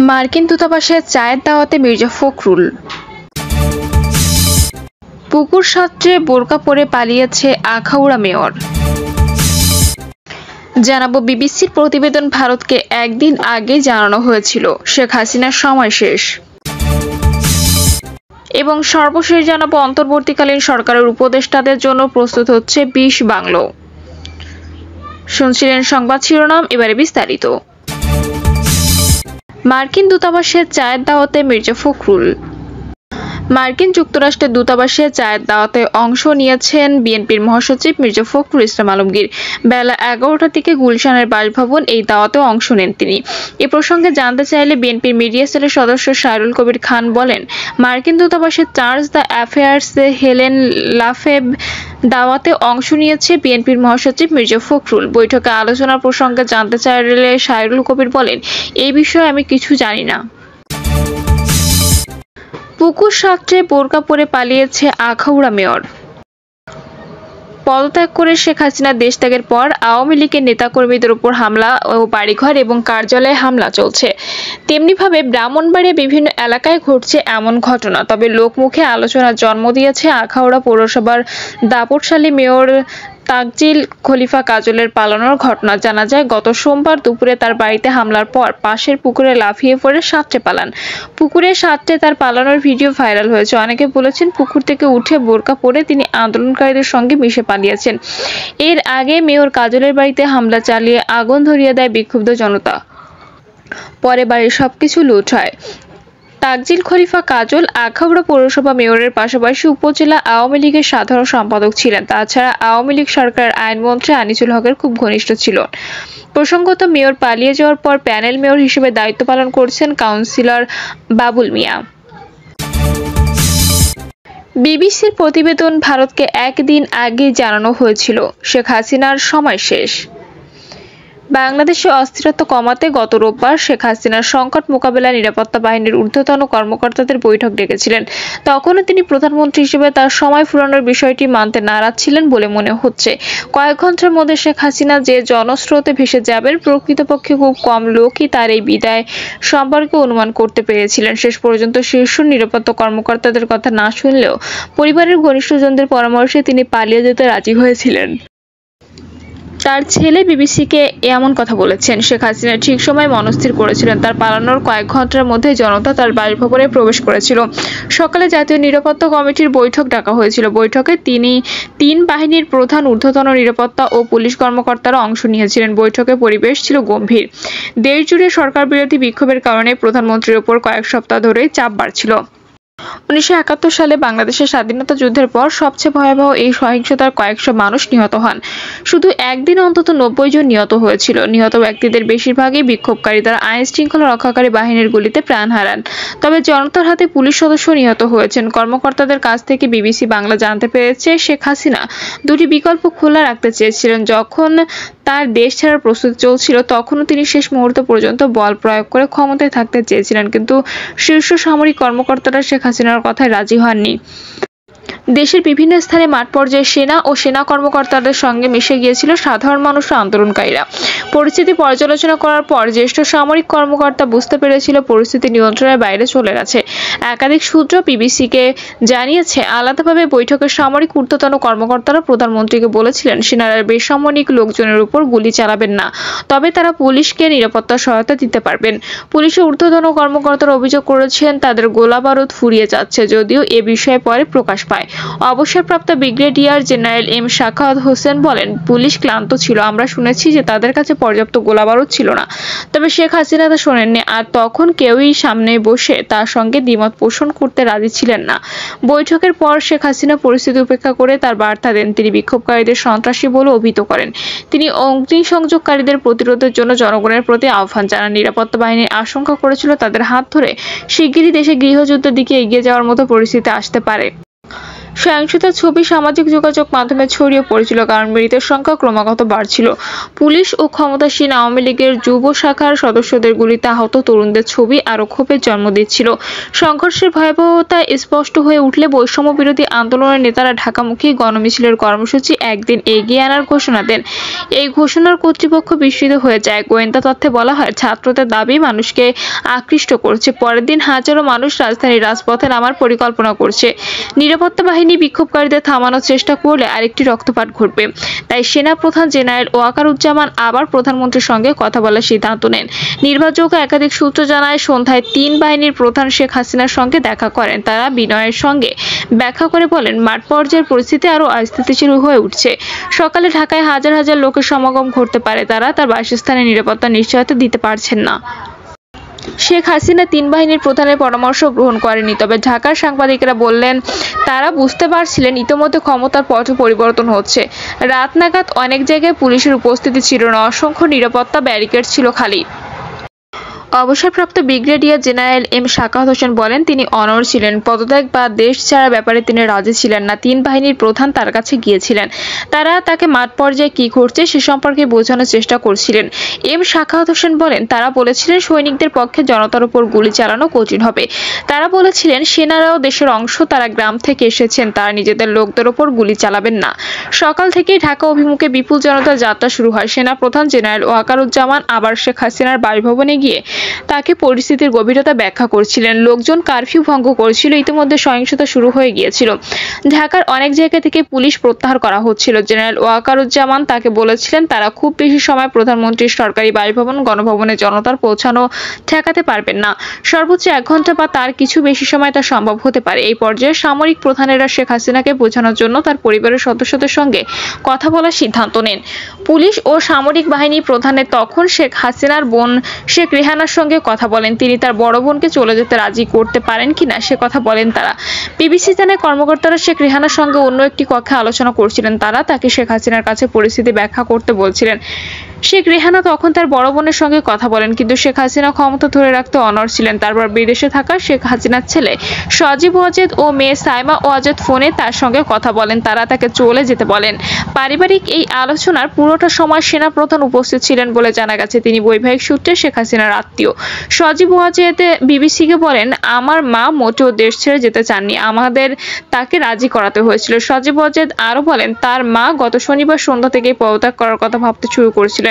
মার্কিন দূতাবাসে চায়ের দাওয়াতে মির্জা ফখরুল। পুকুর সাঁতরে বোরকা পরে পালিয়েছে আখাউড়া মেয়র। জানাবো বিবিসির প্রতিবেদন ভারতকে একদিন আগে জানানো হয়েছিল শেখ হাসিনার সময় শেষ। এবং সর্বশেষ জানাবো অন্তর্বর্তীকালীন সরকারের উপদেষ্টাদের জন্য প্রস্তুত হচ্ছে ২০ বাংলো। শুনছিলেন সংবাদ শিরোনাম, এবারে বিস্তারিত। মার্কিন দূতাবাসের চায়ের দাওয়াতে মির্জা ফখরুল। মার্কিন যুক্তরাষ্ট্রের দূতাবাসে চায়ের দাওয়াতে অংশ নিয়েছেন বিএনপির মহাসচিব মির্জা ফখরুল ইসলাম আলমগীর। বেলা ১১টার দিকে গুলশানের বাসভবন এই দাওয়াতেও অংশ নেন তিনি। এ প্রসঙ্গে জানতে চাইলে বিএনপির মিডিয়া সেলের সদস্য শায়রুল কবির খান বলেন, মার্কিন দূতাবাসের চার্জ দ্য অ্যাফেয়ার্সে হেলেন লাফেব দাওয়াতে অংশ নিয়েছে বিএনপির মহাসচিব মির্জা ফখরুল। বৈঠকে আলোচনার প্রসঙ্গে জানতে চাইলে শায়রুল কবির বলেন, এই বিষয়ে আমি কিছু জানি না। পুকুর সাঁতরে বোরকা পরে পালিয়েছে আখাউড়া মেয়র। পদত্যাগ করে শেখ হাসিনা দেশ ত্যাগের পর আওয়ামী লীগের নেতাকর্মীদের উপর হামলা ও বাড়িঘর এবং কার্যালয়ে হামলা চলছে। তেমনিভাবে ব্রাহ্মণবাড়িয়া বিভিন্ন এলাকায় ঘটছে এমন ঘটনা। তবে লোকমুখে আলোচনার জন্ম দিয়েছে আখাউড়া পৌরসভার দাপটশালী মেয়র তাকজিল খলিফা কাজলের পালানোর ঘটনা। জানা যায়, গত সোমবার দুপুরে তার বাড়িতে হামলার পর পাশের পুকুরে লাফিয়ে পড়ে সাঁতরে পালান। পুকুরে সাঁতরে তার পালানোর ভিডিও ভাইরাল হয়েছে। অনেকে বলেছেন, পুকুর থেকে উঠে বোরকা পরে তিনি আন্দোলনকারীদের সঙ্গে মিশে পালিয়েছেন। এর আগে মেয়র কাজলের বাড়িতে হামলা চালিয়ে আগুন ধরিয়ে দেয় বিক্ষুব্ধ জনতা। পরে বাড়ির সবকিছু লুট হয়। তাকজিল খলিফা কাজল আখাউড়া পৌরসভা মেয়রের পাশাপাশি উপজেলা আওয়ামী লীগের সাধারণ সম্পাদক ছিলেন। তাছাড়া আওয়ামী লীগ সরকারের আইনমন্ত্রী আনিসুল হকের খুব ঘনিষ্ঠ ছিলেন। প্রসঙ্গত, মেয়র পালিয়ে যাওয়ার পর প্যানেল মেয়র হিসেবে দায়িত্ব পালন করছেন কাউন্সিলর বাবুল মিয়া। বিবিসির প্রতিবেদন ভারতকে একদিন আগে জানানো হয়েছিল শেখ হাসিনার সময় শেষ। বাংলাদেশে অস্থিরতা কমাতে গত রোববার শেখ হাসিনার সংকট মোকাবেলায় নিরাপত্তা বাহিনীর ঊর্ধ্বতন কর্মকর্তাদের বৈঠক ডেকেছিলেন। তখনও তিনি প্রধানমন্ত্রী হিসেবে তার সময় ফুরানোর বিষয়টি মানতে নারাজ ছিলেন বলে মনে হচ্ছে। কয়েক ঘন্টার মধ্যে শেখ হাসিনা যে জনস্রোতে ভেসে যাবেন, প্রকৃতপক্ষে খুব কম লোকই তার এই বিদায় সম্পর্কে অনুমান করতে পেরেছিলেন। শেষ পর্যন্ত শীর্ষ নিরাপত্তা কর্মকর্তাদের কথা না শুনলেও পরিবারের ঘনিষ্ঠজনদের পরামর্শে তিনি পালিয়ে যেতে রাজি হয়েছিলেন। তার ছেলে বিবিসিকে এমন কথা বলেছেন, শেখ হাসিনা ঠিক সময় মনস্থির করেছিলেন। তার পালানোর কয়েক ঘন্টার মধ্যে জনতা তার বাসভবনে প্রবেশ করেছিল। সকালে জাতীয় নিরাপত্তা কমিটির বৈঠক ডাকা হয়েছিল। বৈঠকে তিনি তিন বাহিনীর প্রধান, ঊর্ধ্বতন নিরাপত্তা ও পুলিশ কর্মকর্তারা অংশ নিয়েছিলেন। বৈঠকে পরিবেশ ছিল গম্ভীর। দেশ জুড়ে সরকার বিরোধী বিক্ষোভের কারণে প্রধানমন্ত্রীর ওপর কয়েক সপ্তাহ ধরেই চাপ বাড়ছিল। ১৯৭১ সালে বাংলাদেশের স্বাধীনতা যুদ্ধের পর সবচেয়ে ভয়াবহ এই সহিংসতার কয়েকশো মানুষ নিহত হন। শুধু একদিন অন্তত ৯০ জন নিহত হয়েছিল। নিহত ব্যক্তিদের বেশিরভাগই বিক্ষোভকারী। তারা আইন শৃঙ্খলা রক্ষাকারী বাহিনীর গুলিতে প্রাণ হারান। তবে জনতার হাতে পুলিশ সদস্য নিহত হয়েছেন। কর্মকর্তাদের কাছ থেকে বিবিসি বাংলা জানতে পেরেছে, শেখ হাসিনা দুটি বিকল্প খোলা রাখতে চেয়েছিলেন। যখন তার দেশ ছাড়ার প্রস্তুতি চলছিল, তখনও তিনি শেষ মুহূর্ত পর্যন্ত বল প্রয়োগ করে ক্ষমতায় থাকতে চেয়েছিলেন। কিন্তু শীর্ষ সামরিক কর্মকর্তারা শেখ হাসিনার কথায় রাজি হননি। দেশের বিভিন্ন স্থানে মাঠ পর্যায়ে সেনা ও সেনা কর্মকর্তাদের সঙ্গে মিশে গিয়েছিল সাধারণ মানুষ ও আন্দোলনকারীরা। পরিস্থিতি পর্যালোচনা করার পর জ্যেষ্ঠ সামরিক কর্মকর্তা বুঝতে পেরেছিল পরিস্থিতি নিয়ন্ত্রণের বাইরে চলে গেছে। একাধিক সূত্র বিবিসিকে জানিয়েছে, আলাদাভাবে বৈঠকে সামরিক ঊর্ধ্বতন কর্মকর্তারা প্রধানমন্ত্রীকে বলেছিলেন, সেনারা বেসামরিক লোকজনের উপর গুলি চালাবেন না, তবে তারা পুলিশকে নিরাপত্তা সহায়তা দিতে পারবেন। পুলিশের ঊর্ধ্বতন কর্মকর্তারা অভিযোগ করেছেন, তাদের গোলাবারুদ ফুরিয়ে যাচ্ছে, যদিও এ বিষয়ে পরে প্রকাশ পায়। অবসরপ্রাপ্ত brigadier general M Sakhawat Hossain বলেন, পুলিশ ক্লান্ত ছিল। আমরা শুনেছি যে তাদের কাছে পর্যাপ্ত গোলাবারুদ ছিল না। তবে শেখ হাসিনা তা শোনেননি, আর তখন কেউই সামনে বসে তার সঙ্গে দ্বিমত পোষণ করতে রাজি ছিলেন না। বৈঠকের পর শেখ হাসিনা পরিস্থিতি উপেক্ষা করে তার বার্তা দেন। তিনি বিক্ষোভকারীদের সন্ত্রাসী বলে অভিহিত করেন। তিনি অগ্নিসংযোগকারীদের প্রতিরোধের জন্য জনগণের প্রতি আহ্বান জানান। নিরাপত্তা বাহিনী আশঙ্কা করেছিল তাদের হাত ধরে শিগগিরই দেশে গৃহযুদ্ধের দিকে এগিয়ে যাওয়ার মতো পরিস্থিতি আসতে পারে। সহিংসতার ছবি সামাজিক যোগাযোগ মাধ্যমে ছড়িয়ে পড়েছিল, কারণ মৃতের সংখ্যা ক্রমাগত বাড়ছিল। পুলিশ ও ক্ষমতাসীন আওয়ামী লীগের যুব শাখার সদস্যদের গুলিতে আহত তরুণদের ছবি আরও ক্ষোভের জন্ম দিচ্ছিল। সংঘর্ষের ভয়াবহতা স্পষ্ট হয়ে উঠলে বৈষম্য বিরোধী আন্দোলনের নেতারা ঢাকামুখী গণমিছিলের কর্মসূচি একদিন এগিয়ে আনার ঘোষণা দেন। এই ঘোষণার কর্তৃপক্ষ বিস্মিত হয়ে যায়। গোয়েন্দা তথ্যে বলা হয়, ছাত্রদের দাবি মানুষকে আকৃষ্ট করছে। পরের দিন হাজারো মানুষ রাজধানীর রাজপথে নামার পরিকল্পনা করছে। নিরাপত্তা বাহিনী বিক্ষোভকারীদের থামানোর চেষ্টা করলে আরেকটি রক্তপাত ঘটবে। তাই সেনাপ্রধান জেনারেল ওয়াকারুজ্জামান আবার প্রধানমন্ত্রীর সঙ্গে কথা বলার সিদ্ধান্ত নেন। নির্ভরযোগ্য একাধিক সূত্র জানায়, সন্ধ্যায় 3 বাহিনীর প্রধান শেখ হাসিনার সঙ্গে দেখা করেন। তারা বিনয়ের সঙ্গে ব্যাখ্যা করে বলেন, মাঠ পর্যায়ের পরিস্থিতি আরও অস্থিতিশীল হয়ে উঠছে। সকালে ঢাকায় হাজার হাজার লোকের সমাগম ঘটতে পারে। তারা তার বাসস্থানে নিরাপত্তা নিশ্চয়তা দিতে পারছেন না। শেখ হাসিনা 3 বাহিনীর প্রধানের পরামর্শ গ্রহণ করেনি। তবে ঢাকার সাংবাদিকেরা বললেন, তারা বুঝতে পারছিলেন ইতোমধ্যে ক্ষমতার পথ পরিবর্তন হচ্ছে। রাত নাগাদ অনেক জায়গায় পুলিশের উপস্থিতি ছিল না, অসংখ্য নিরাপত্তা ব্যারিকেড ছিল খালি। অবসরপ্রাপ্ত brigadier general M Sakhawat Hossain বলেন, তিনি অনড় ছিলেন। পদত্যাগ বা দেশ ছাড়ার ব্যাপারে তিনি রাজি ছিলেন না। 3 বাহিনীর প্রধান তার কাছে গিয়েছিলেন। তারা তাকে মাঠ পর্যায়ে কি ঘটছে সে সম্পর্কে বোঝানোর চেষ্টা করছিলেন। এম সাখাওয়াত হোসেন বলেন, তারা বলেছিলেন সৈনিকদের পক্ষে জনতার উপর গুলি চালানো কঠিন হবে। তারা বলেছিলেন সেনারাও দেশের অংশ, তারা গ্রাম থেকে এসেছেন, তারা নিজেদের লোকদের উপর গুলি চালাবেন না। সকাল থেকেই ঢাকা অভিমুখে বিপুল জনতার যাত্রা শুরু হয়। সেনাপ্রধান জেনারেল ওয়াকারুজ্জামান আবার শেখ হাসিনার বাসভবনে গিয়ে তাকে পরিস্থিতির গভীরতা ব্যাখ্যা করছিলেন। লোকজন কারফিউ ভঙ্গ করছিল। ইতিমধ্যে সহিংসতা শুরু হয়ে গিয়েছিল। ঢাকার অনেক জায়গা থেকে পুলিশ প্রত্যাহার করা হচ্ছিল। জেনারেল ওয়াকারুজ্জামান তাকে বলেছিলেন, তারা খুব বেশি সময় প্রধানমন্ত্রীর সরকারি বাসভবন গণভবনে জনতার পৌঁছানো ঠেকাতে পারবেন না। সর্বোচ্চ 1 ঘন্টা বা তার কিছু বেশি সময় তা সম্ভব হতে পারে। এই পর্যায়ে সামরিক প্রধানেরা শেখ হাসিনাকে বোঝানোর জন্য তার পরিবারের সদস্যদের সঙ্গে কথা বলার সিদ্ধান্ত নেন। পুলিশ ও সামরিক বাহিনী প্রধানের তখন শেখ হাসিনার বোন শেখ রেহানার সঙ্গে কথা বলেন। তিনি তার বড় বোনকে চলে যেতে রাজি করতে পারেন কিনা সে কথা বলেন তারা। বিবিসি জানায়, কর্মকর্তারা শেখ রেহানার সঙ্গে অন্য একটি কক্ষে আলোচনা করছিলেন। তারা তাকে শেখ হাসিনার কাছে পরিস্থিতি ব্যাখ্যা করতে বলছিলেন। শেখ রেহানা তখন তার বড় বোনের সঙ্গে কথা বলেন, কিন্তু শেখ হাসিনা ক্ষমতা ধরে রাখতে অনড় ছিলেন। তারপর বিদেশে থাকা শেখ হাসিনার ছেলে সজীব ওয়াজেদ ও মেয়ে সাইমা ওয়াজেদ ফোনে তার সঙ্গে কথা বলেন। তারা তাকে চলে যেতে বলেন। পারিবারিক এই আলোচনার পুরোটা সময় সেনাপ্রধান উপস্থিত ছিলেন বলে জানা গেছে। তিনি বৈবাহিক সূত্রে শেখ হাসিনার আত্মীয়। সজীব ওয়াজেদ বিবিসিকে বলেন, আমার মা মোটেও দেশ ছেড়ে যেতে চাননি, আমাদের তাকে রাজি করাতে হয়েছিল। সজীব ওয়াজেদ আরো বলেন, তার মা গত শনিবার সন্ধ্যা থেকেই পদত্যাগ করার কথা ভাবতে শুরু করেছিলেন।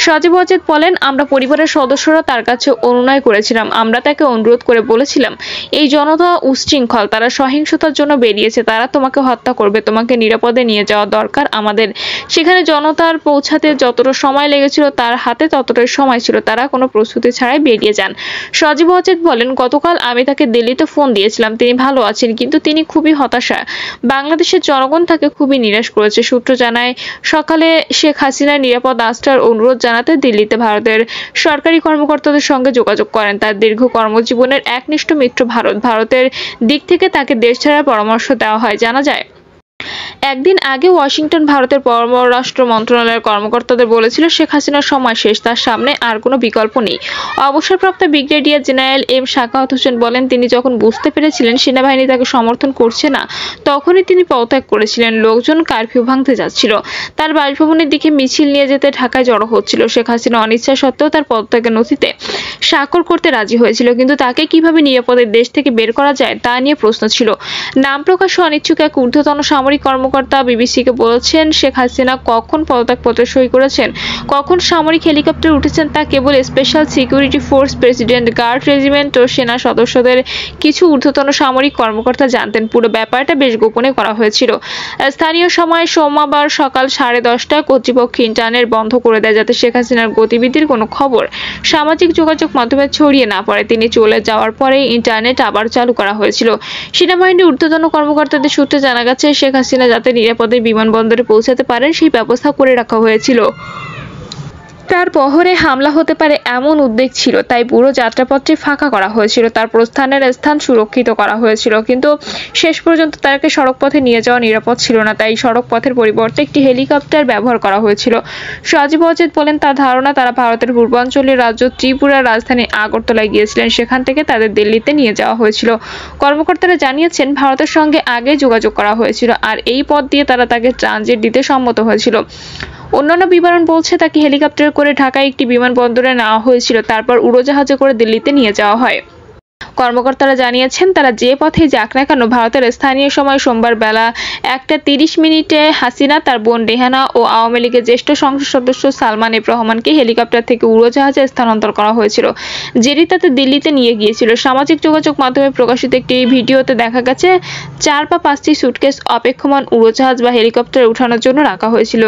সজীব ওয়াজেদ বলেন, আমরা পরিবারের সদস্যরা তার কাছে অনুনয় করেছিলাম। আমরা তাকে অনুরোধ করে বলেছিলাম, এই জনতা উচ্ছৃঙ্খল, তারা সহিংসতার জন্য বেরিয়েছে, তারা তোমাকে হত্যা করবে, তোমাকে নিরাপদে নিয়ে যাওয়া দরকার আমাদের। সেখানে জনতার পৌঁছাতে যতটা সময় লেগেছিল তার হাতে ততটাই সময় ছিল। তারা কোনো প্রস্তুতি ছাড়াই বেরিয়ে যান। সজীব ওয়াজেদ বলেন, গতকাল আমি তাকে দিল্লিতে ফোন দিয়েছিলাম। তিনি ভালো আছেন, কিন্তু তিনি খুবই হতাশা। বাংলাদেশের জনগণ তাকে খুবই নিরাশ করেছে। সূত্র জানায়, সকালে শেখ হাসিনার নিরাপদ আশ্রয়ের অনুরোধ জানাতে দিল্লিতে ভারতের সরকারি কর্মকর্তাদের সঙ্গে যোগাযোগ করেন। তার দীর্ঘ কর্মজীবনের একনিষ্ঠ মিত্র ভারত। ভারতের দিক থেকে তাকে দেশ ছাড়ার পরামর্শ দেওয়া হয়। জানা যায়, একদিন আগে ওয়াশিংটন ভারতের পররাষ্ট্র মন্ত্রণালয়ের কর্মকর্তাদের বলেছিল শেখ হাসিনার সময় শেষ, তার সামনে আর কোনো বিকল্প নেই। অবসরপ্রাপ্ত brigadier general M Sakhawat Hossain বলেন, তিনি যখন বুঝতে পেরেছিলেন সেনাবাহিনী তাকে সমর্থন করছে না, তখনই তিনি পদত্যাগ করেছিলেন। লোকজন কারফিউ ভাঙতে যাচ্ছিল। তার বাসভবনের দিকে মিছিল নিয়ে যেতে ঢাকায় জড়ো হচ্ছিল। শেখ হাসিনা অনিচ্ছা সত্ত্বেও তার পদত্যাগের নথিতে স্বাক্ষর করতে রাজি হয়েছিল, কিন্তু তাকে কিভাবে নিরাপদে দেশ থেকে বের করা যায় তা নিয়ে প্রশ্ন ছিল। নাম প্রকাশে অনিচ্ছুক এক ঊর্ধ্বতন সামরিক কর্মকর্তা বিবিসিকে বলেছেন, শেখ হাসিনা কখন পদত্যাগপত্রে সই করেছেন, কখন সামরিক হেলিকপ্টারে উঠেছেন তা কেবল special security force, president guard regiment ও সেনা সদস্যদের কিছু ঊর্ধ্বতন সামরিক কর্মকর্তা জানতেন। পুরো ব্যাপারটা বেশ গোপনে করা হয়েছিল। স্থানীয় সময় সোমবার সকাল 10:30টায় কর্তৃপক্ষ ইন্টারনেট বন্ধ করে দেয়, যাতে শেখ হাসিনার গতিবিধির কোনো খবর সামাজিক যোগাযোগ মাধ্যমে ছড়িয়ে না পড়ে। তিনি চলে যাওয়ার পরেই ইন্টারনেট আবার চালু করা হয়েছিল। সেনাবাহিনীর ঊর্ধ্বতন কর্মকর্তাদের সূত্রে জানা গেছে, শেখ হাসিনা যাতে নিরাপদে বিমানবন্দরে পৌঁছাতে পারেন সেই ব্যবস্থা করে রাখা হয়েছিল। তার বহরে হামলা হতে পারে এমন উদ্বেগ ছিল, তাই পুরো যাত্রাপথটি ফাঁকা করা হয়েছিল। তার প্রস্থানের স্থান সুরক্ষিত করা হয়েছিল, কিন্তু শেষ পর্যন্ত তাকে সড়কপথে নিয়ে যাওয়া নিরাপদ ছিল না, তাই সড়ক পথের পরিবর্তে একটি হেলিকপ্টার ব্যবহার করা হয়েছিল। সজীব অজিত বলেন, তার ধারণা তারা ভারতের পূর্বাঞ্চলীয় রাজ্য ত্রিপুরার রাজধানী আগরতলায় গিয়েছিলেন, সেখান থেকে তাদের দিল্লিতে নিয়ে যাওয়া হয়েছিল। কর্মকর্তারা জানিয়েছেন, ভারতের সঙ্গে আগে যোগাযোগ করা হয়েছিল আর এই পথ দিয়ে তারা তাকে ট্রানজিট দিতে সম্মত হয়েছিল। অন্যান্য বিবরণ বলছে, তাকে হেলিকপ্টারে করে ঢাকায় একটি বিমানবন্দরে নেওয়া হয়েছিল, তারপর উড়োজাহাজে করে দিল্লিতে নিয়ে যাওয়া হয়। কর্মকর্তারা জানিয়েছেন, তারা যে পথে যাক না কেন, ভারতের স্থানীয় সময় সোমবার বেলা 1:30 হাসিনা, তার বোন রেহানা ও আওয়ামী লীগের জ্যেষ্ঠ সংসদ সদস্য সালমান এফ রহমানকে হেলিকপ্টার থেকে উড়োজাহাজে স্থানান্তর করা হয়েছিল, যেটি তাতে দিল্লিতে নিয়ে গিয়েছিল। সামাজিক যোগাযোগ মাধ্যমে প্রকাশিত একটি ভিডিওতে দেখা গেছে 4 বা 5টি সুটকেস অপেক্ষমান উড়োজাহাজ বা হেলিকপ্টারে উঠানোর জন্য রাখা হয়েছিল।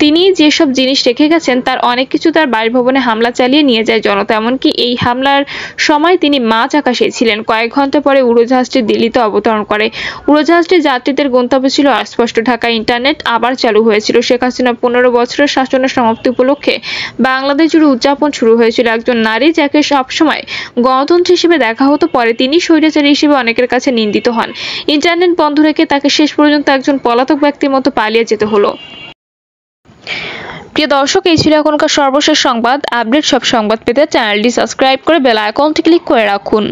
তিনি যেসব জিনিস রেখে গেছেন তার অনেক কিছু তার বাসভবনে হামলা চালিয়ে নিয়ে যায় জনতা। এমনকি এই হামলার সময় তিনি মাঝ আকাশে ছিলেন। কয়েক ঘন্টা পরে উড়োজাহাজটি দিল্লিতে অবতরণ করে। উড়োজাহাজটির যাত্রীদের গন্তব্য ছিল অস্পষ্ট। ঢাকায় ইন্টারনেট আবার চালু হয়েছিল। শেখ হাসিনা 15 বছরের শাসনের সমাপ্তি উপলক্ষে বাংলাদেশ জুড়ে উদযাপন শুরু হয়েছিল। একজন নারী যাকে সবসময় গণতন্ত্র হিসেবে দেখা হতো, পরে তিনি স্বৈরাচারী হিসেবে অনেকের কাছে নিন্দিত হন। ইন্টারনেট বন্ধ রেখে তাকে শেষ পর্যন্ত একজন পলাতক ব্যক্তির মতো পালিয়ে যেতে হলো। প্রিয় দর্শক, এই ছিল এখনকার সর্বশেষ সংবাদ। আপডেট সব সংবাদ পেতে চ্যানেলটি সাবস্ক্রাইব করে বেল আইকনটি ক্লিক করে রাখুন।